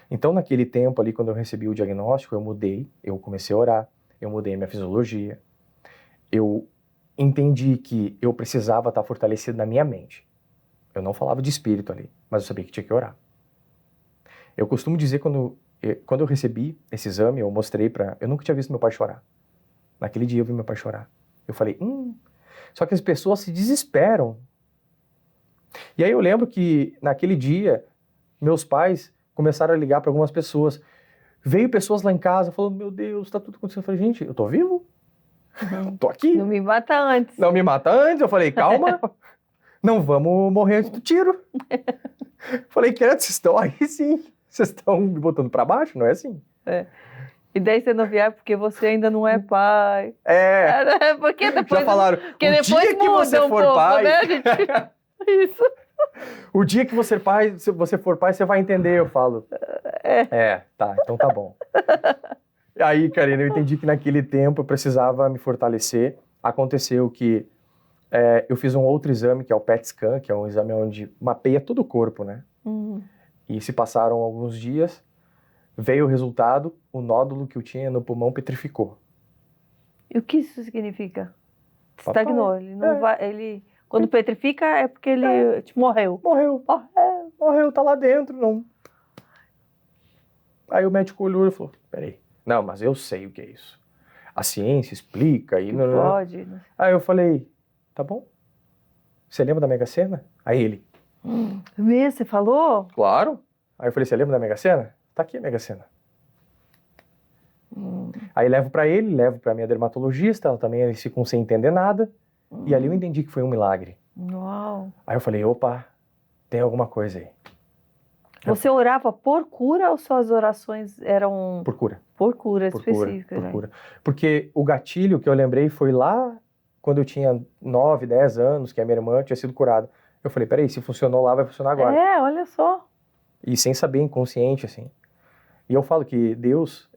Então, naquele tempo ali, quando eu recebi o diagnóstico, eu comecei a orar, eu mudei minha fisiologia, eu entendi que eu precisava estar fortalecido na minha mente. Eu não falava de espírito ali, mas eu sabia que tinha que orar. Eu costumo dizer, quando eu recebi esse exame, eu mostrei para... Eu nunca tinha visto meu pai chorar. Naquele dia eu vi meu pai chorar. Eu falei, Só que as pessoas se desesperam. E aí eu lembro que, naquele dia, meus pais começaram a ligar para algumas pessoas. Veio pessoas lá em casa falando, meu Deus, tá tudo acontecendo. Eu falei, gente, eu tô vivo? Tô aqui. Não me mata antes. Não me mata antes. Eu falei, calma, não vamos morrer antes do tiro. Falei, querido, vocês estão aí sim. Vocês estão me botando para baixo, não é assim? E daí você não vier porque você ainda não é pai. Porque depois, já falaram, porque o depois dia que você muda for pouco, pai... né, gente? Isso. O dia que você for pai, você vai entender, eu falo. Tá, então tá bom. Aí, Karina, eu entendi que naquele tempo eu precisava me fortalecer. Aconteceu que eu fiz um outro exame, que é o PET scan, que é um exame onde mapeia todo o corpo, né? E se passaram alguns dias, veio o resultado, o nódulo que eu tinha no pulmão petrificou. E o que isso significa? Papai, Estagnou, ele não vai, ele... Quando petrifica é porque ele tipo, morreu. Morreu, tá lá dentro, não. Aí o médico olhou e falou, peraí, não, mas eu sei o que é isso. A ciência explica e... Que pode, né? Aí eu falei, tá bom. Você lembra da Mega Sena? Aí ele... Mesmo, você falou? Claro. Aí eu falei, você lembra da Mega Sena? Tá aqui a Mega Sena. Aí levo pra ele, levo pra minha dermatologista, ela também, eles ficam sem entender nada. E ali eu entendi que foi um milagre. Uau. Aí eu falei, opa, tem alguma coisa aí. Você orava por cura ou suas orações eram... Por cura. Por cura específica. Por cura. Porque o gatilho que eu lembrei foi lá quando eu tinha 9, 10 anos, que a minha irmã tinha sido curada. Eu falei, peraí, se funcionou lá, vai funcionar agora. Olha só. E sem saber, inconsciente, assim. E eu falo que Deus,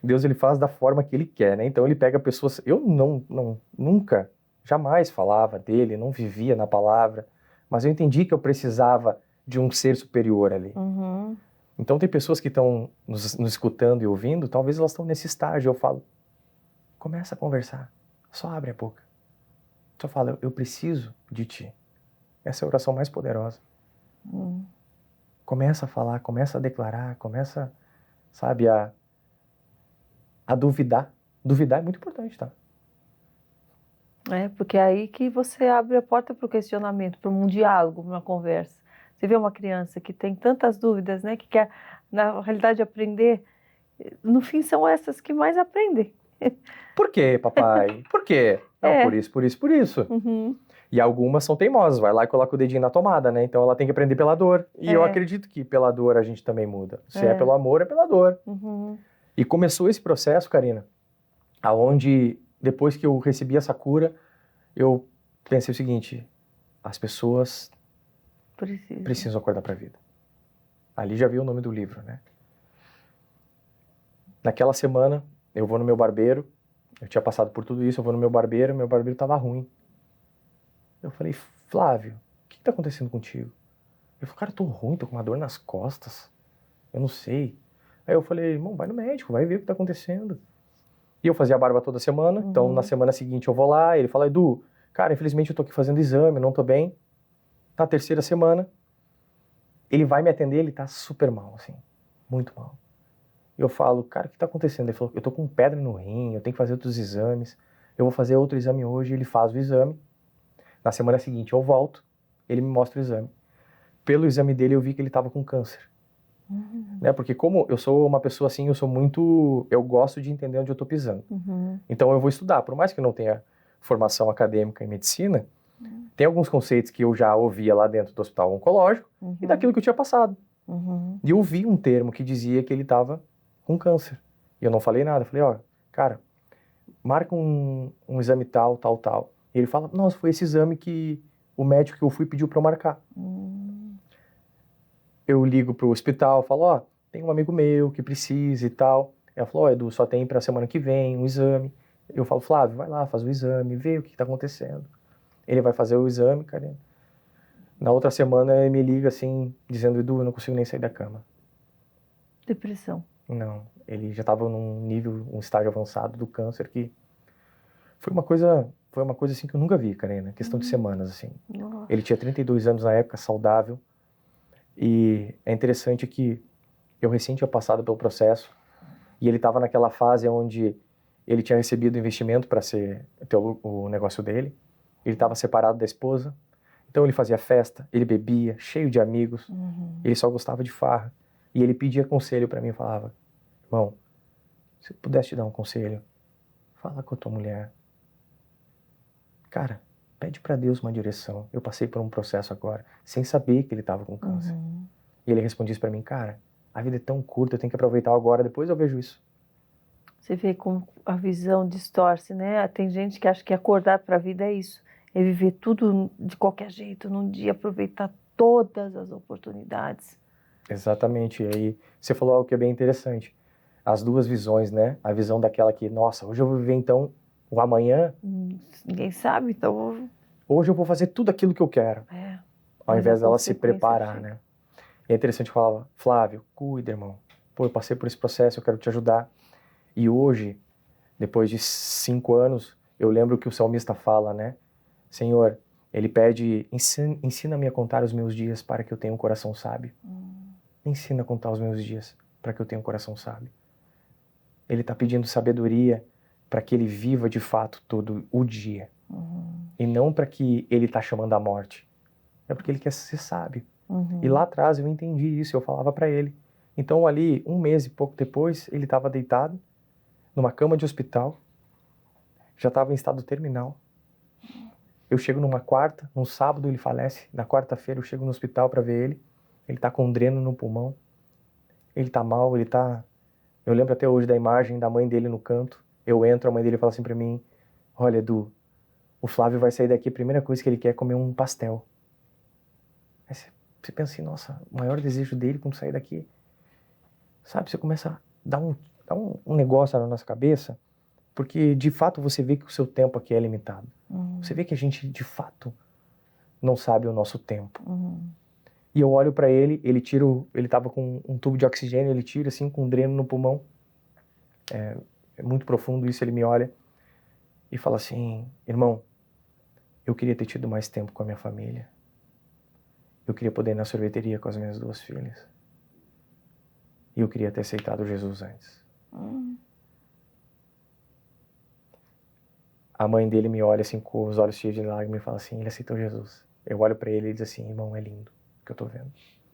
Deus, ele faz da forma que ele quer, né? Então ele pega pessoas... Eu nunca, jamais falava dele, não vivia na palavra, mas eu entendi que eu precisava de um ser superior ali. Então tem pessoas que estão nos escutando e ouvindo, talvez elas estão nesse estágio. Eu falo, começa a conversar, só abre a boca. Só fala, eu preciso de ti. Essa é a oração mais poderosa. Começa a falar, começa a declarar, começa, sabe, a duvidar. Duvidar é muito importante, tá? Porque é aí que você abre a porta para o questionamento, para um diálogo, uma conversa. Você vê uma criança que tem tantas dúvidas, né, que quer, na realidade, aprender. No fim, são essas que mais aprendem. Por quê, papai? Por quê? Não, por isso, por isso, por isso. E algumas são teimosas, vai lá e coloca o dedinho na tomada, né? Então ela tem que aprender pela dor. E eu acredito que pela dor a gente também muda. Se é pelo amor, é pela dor. E começou esse processo, Karina, aonde depois que eu recebi essa cura, eu pensei o seguinte, as pessoas precisam acordar para a vida. Ali já vi o nome do livro, né? Naquela semana, eu vou no meu barbeiro, eu tinha passado por tudo isso, eu vou no meu barbeiro tava ruim. Eu falei, Flávio, o que tá acontecendo contigo? Ele falou, cara, eu tô ruim, tô com uma dor nas costas, eu não sei. Aí eu falei, irmão, vai no médico, vai ver o que tá acontecendo. E eu fazia a barba toda semana, então na semana seguinte eu vou lá, ele fala, Edu, cara, infelizmente eu tô aqui fazendo exame, não tô bem. Na terceira semana, ele vai me atender, ele tá super mal, assim, muito mal. E eu falo, cara, o que tá acontecendo? Ele falou, eu tô com pedra no rim, eu tenho que fazer outros exames, eu vou fazer outro exame hoje, ele faz o exame. Na semana seguinte eu volto, ele me mostra o exame. Pelo exame dele eu vi que ele tava com câncer. Né? Porque como eu sou uma pessoa assim, eu gosto de entender onde eu tô pisando. Então eu vou estudar, por mais que eu não tenha formação acadêmica em medicina, tem alguns conceitos que eu já ouvia lá dentro do hospital oncológico e daquilo que eu tinha passado. E eu vi um termo que dizia que ele tava com câncer. E eu não falei nada, eu falei, ó, cara, marca um exame tal. E ele fala, nossa, foi esse exame que o médico que eu fui pediu pra eu marcar. Eu ligo pro hospital, falo, ó, tem um amigo meu que precisa e tal. Ela falou, ó, Edu, só tem pra semana que vem um exame. Eu falo, Flávio, vai lá, faz o exame, vê o que tá acontecendo. Ele vai fazer o exame, cara. Na outra semana ele me liga assim, dizendo, Edu, eu não consigo nem sair da cama. Depressão. Não, ele já estava um estágio avançado do câncer que foi uma coisa assim que eu nunca vi, Karina, questão de semanas, assim. Nossa. Ele tinha 32 anos na época, saudável, e é interessante que eu recém tinha passado pelo processo, e ele estava naquela fase onde ele tinha recebido investimento para ter o negócio dele, ele estava separado da esposa, então ele fazia festa, ele bebia, cheio de amigos, ele só gostava de farra, e ele pedia conselho para mim e falava, irmão, se eu pudesse te dar um conselho, fala com a tua mulher. Cara, pede para Deus uma direção. Eu passei por um processo agora, sem saber que ele estava com câncer. E ele respondia isso para mim, cara, a vida é tão curta, eu tenho que aproveitar agora, depois eu vejo isso. Você vê como a visão distorce, né? Tem gente que acha que acordar para a vida é isso. É viver tudo de qualquer jeito, num dia, aproveitar todas as oportunidades. Exatamente. E aí você falou algo que é bem interessante. As duas visões, né? A visão daquela que, nossa, hoje eu vou viver então o amanhã. Ninguém sabe, então... Hoje eu vou fazer tudo aquilo que eu quero. Ao invés dela se preparar, né? E é interessante falar, Flávio, cuida, irmão. Pô, eu passei por esse processo, eu quero te ajudar. E hoje, depois de 5 anos, eu lembro que o salmista fala, né? Senhor, ele pede, ensina-me a contar os meus dias para que eu tenha um coração sábio. Me ensina a contar os meus dias para que eu tenha um coração sábio. Ele está pedindo sabedoria para que ele viva de fato todo o dia. E não para que ele está chamando a morte. É porque ele quer ser sábio. E lá atrás eu entendi isso, eu falava para ele. Então ali, 1 mês e pouco depois, ele estava deitado numa cama de hospital, já estava em estado terminal. Eu chego num sábado ele falece, na quarta-feira eu chego no hospital para ver ele tá com um dreno no pulmão, ele tá mal, eu lembro até hoje da imagem da mãe dele no canto, eu entro, a mãe dele fala assim para mim, olha Edu, o Flávio vai sair daqui, a primeira coisa que ele quer é comer um pastel. Aí você pensa assim, nossa, o maior desejo dele quando sair daqui, sabe, você começa a dar um negócio na nossa cabeça, porque de fato você vê que o seu tempo aqui é limitado. Você vê que a gente de fato não sabe o nosso tempo. E eu olho para ele ele tava com um tubo de oxigênio, ele tira assim com um dreno no pulmão. É muito profundo isso, ele me olha e fala assim, irmão, eu queria ter tido mais tempo com a minha família. Eu queria poder ir na sorveteria com as minhas 2 filhas. E eu queria ter aceitado Jesus antes. A mãe dele me olha assim com os olhos cheios de lágrimas e fala assim, ele aceitou Jesus. Eu olho para ele e diz assim, irmão, é lindo o que eu tô vendo.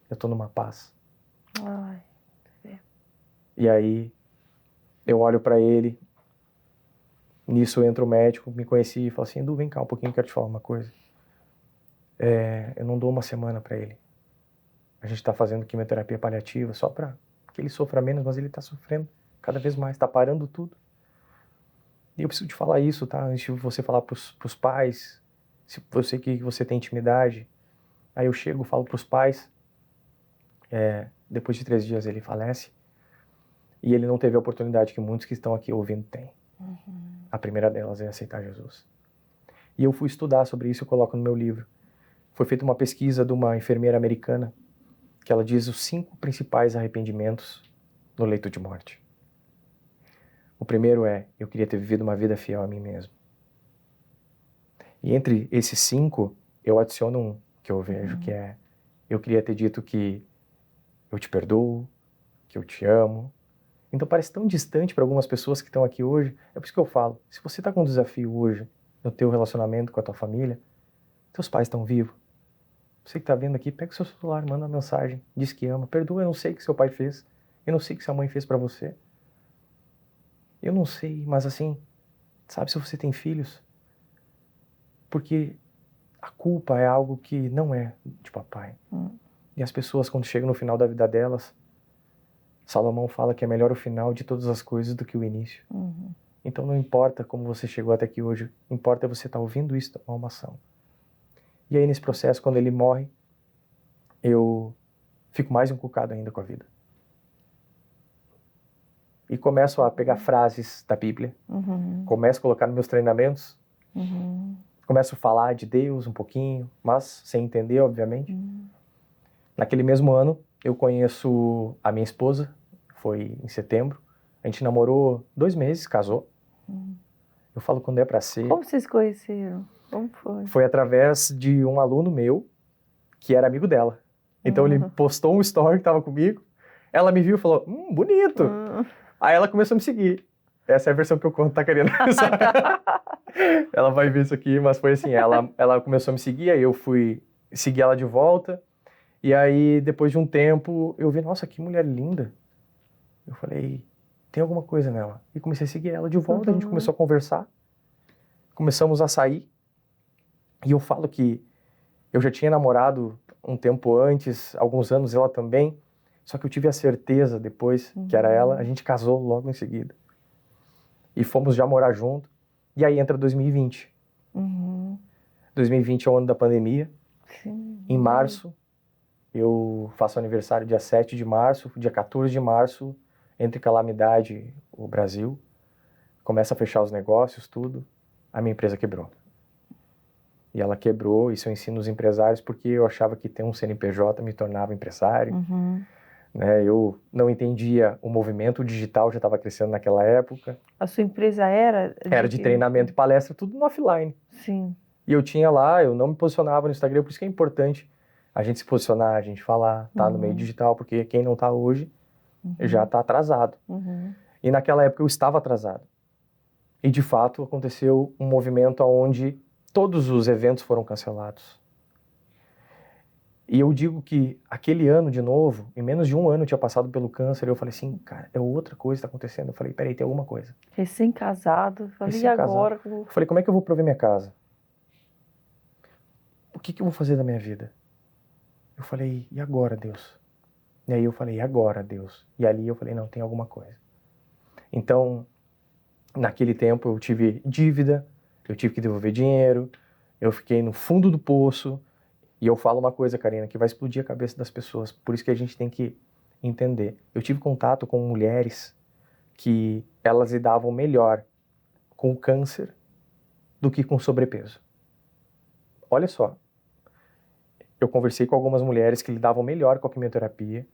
Eu tô numa paz. Ai. E aí eu olho para ele, nisso entra o médico, me conhecia e fala assim, Edu, vem cá um pouquinho, quero te falar uma coisa. Eu não dou uma semana para ele. A gente tá fazendo quimioterapia paliativa só para que ele sofra menos, mas ele tá sofrendo cada vez mais, tá parando tudo. E eu preciso te falar isso, tá? Antes de você falar pros pais, se você que você tem intimidade. Aí eu chego, falo pros pais, depois de 3 dias ele falece, e ele não teve a oportunidade que muitos que estão aqui ouvindo têm. A primeira delas é aceitar Jesus. E eu fui estudar sobre isso e coloco no meu livro. Foi feita uma pesquisa de uma enfermeira americana, que ela diz os 5 principais arrependimentos no leito de morte. O primeiro é, eu queria ter vivido uma vida fiel a mim mesmo. E entre esses 5, eu adiciono um que eu vejo, que é, eu queria ter dito que eu te perdoo, que eu te amo. Então parece tão distante para algumas pessoas que estão aqui hoje. É por isso que eu falo, se você está com um desafio hoje no teu relacionamento com a tua família, teus pais estão vivos. Você que está vendo aqui, pega o seu celular, manda uma mensagem, diz que ama. Perdoa, eu não sei o que seu pai fez. Eu não sei o que sua mãe fez para você. Eu não sei, mas assim, sabe se você tem filhos? Porque a culpa é algo que não é de papai. E as pessoas, quando chegam no final da vida delas, Salomão fala que é melhor o final de todas as coisas do que o início. Então não importa como você chegou até aqui hoje, importa você estar ouvindo isso, tomar uma ação. E aí nesse processo, quando ele morre, eu fico mais encucado ainda com a vida. E começo a pegar frases da Bíblia, começo a colocar nos meus treinamentos, Começo a falar de Deus um pouquinho, mas sem entender, obviamente. Naquele mesmo ano, eu conheço a minha esposa, foi em setembro. A gente namorou 2 meses, casou. Eu falo quando é pra ser. Como vocês conheceram? Como foi? Foi através de um aluno meu, que era amigo dela. Então ele postou um story que tava comigo, ela me viu e falou, bonito. Aí ela começou a me seguir. Essa é a versão que eu conto, tá, Karina? Ela vai ver isso aqui, mas foi assim, ela começou a me seguir, aí eu fui seguir ela de volta, e aí depois de um tempo eu vi, nossa, que mulher linda. Eu falei, tem alguma coisa nela. E comecei a seguir ela de volta, a gente começou a conversar, começamos a sair, e eu falo que eu já tinha namorado um tempo antes, alguns anos ela também, só que eu tive a certeza depois que era ela, a gente casou logo em seguida. E fomos já morar junto. E aí entra 2020. 2020 é o ano da pandemia. Sim. Em março, eu faço aniversário dia 7 de março. Dia 14 de março, entre calamidade, o Brasil. Começa a fechar os negócios, tudo. A minha empresa quebrou. E ela quebrou, isso eu ensino os empresários, porque eu achava que ter um CNPJ me tornava empresário. Né? Eu não entendia o movimento digital, já estava crescendo naquela época. A sua empresa era? Era de treinamento e palestra, tudo no offline. Sim. E eu tinha lá, eu não me posicionava no Instagram, por isso que é importante a gente se posicionar, a gente falar, tá no meio digital, porque quem não tá hoje já tá atrasado. E naquela época eu estava atrasado. E de fato aconteceu um movimento onde todos os eventos foram cancelados. E eu digo que aquele ano de novo, em menos de um ano eu tinha passado pelo câncer, eu falei assim, cara, é outra coisa que tá acontecendo. Eu falei, peraí, tem alguma coisa. Recém-casado, falei, e agora? Eu falei, como é que eu vou prover minha casa? O que eu vou fazer da minha vida? Eu falei, e agora, Deus? E aí eu falei, e agora, Deus? E ali eu falei, não, tem alguma coisa. Então, naquele tempo eu tive dívida, eu tive que devolver dinheiro, eu fiquei no fundo do poço. E eu falo uma coisa, Karina, que vai explodir a cabeça das pessoas. Por isso que a gente tem que entender. Eu tive contato com mulheres que elas lidavam melhor com o câncer do que com sobrepeso. Olha só. Eu conversei com algumas mulheres que lidavam melhor com a quimioterapia,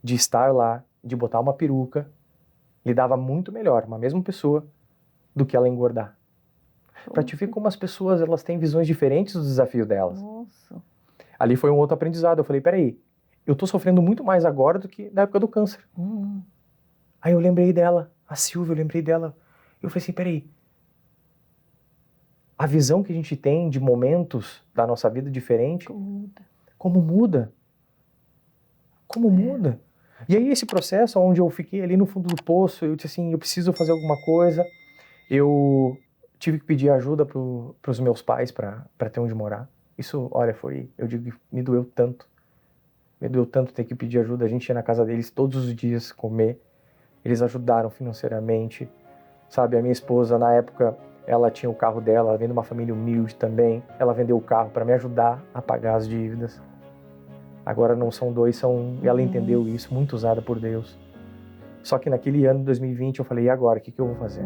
de estar lá, de botar uma peruca, lidava muito melhor, uma mesma pessoa, do que ela engordar. Pra te ver como as pessoas elas têm visões diferentes do desafio delas. Nossa. Ali foi um outro aprendizado. Eu falei, peraí, eu tô sofrendo muito mais agora do que na época do câncer. Aí eu lembrei dela, a Silvia, eu lembrei dela. Eu falei assim, peraí, a visão que a gente tem de momentos da nossa vida diferente, como muda? Como muda? E aí esse processo onde eu fiquei ali no fundo do poço, eu disse assim, eu preciso fazer alguma coisa. Eu tive que pedir ajuda pros meus pais para ter onde morar. Isso, olha, eu digo que me doeu tanto. Me doeu tanto ter que pedir ajuda. A gente ia na casa deles todos os dias comer. Eles ajudaram financeiramente. Sabe, a minha esposa, na época, ela tinha o carro dela, ela vem de uma família humilde também. Ela vendeu o carro para me ajudar a pagar as dívidas. Agora não são dois, ela entendeu isso, muito usada por Deus. Só que naquele ano de 2020 eu falei, e agora, o que eu vou fazer?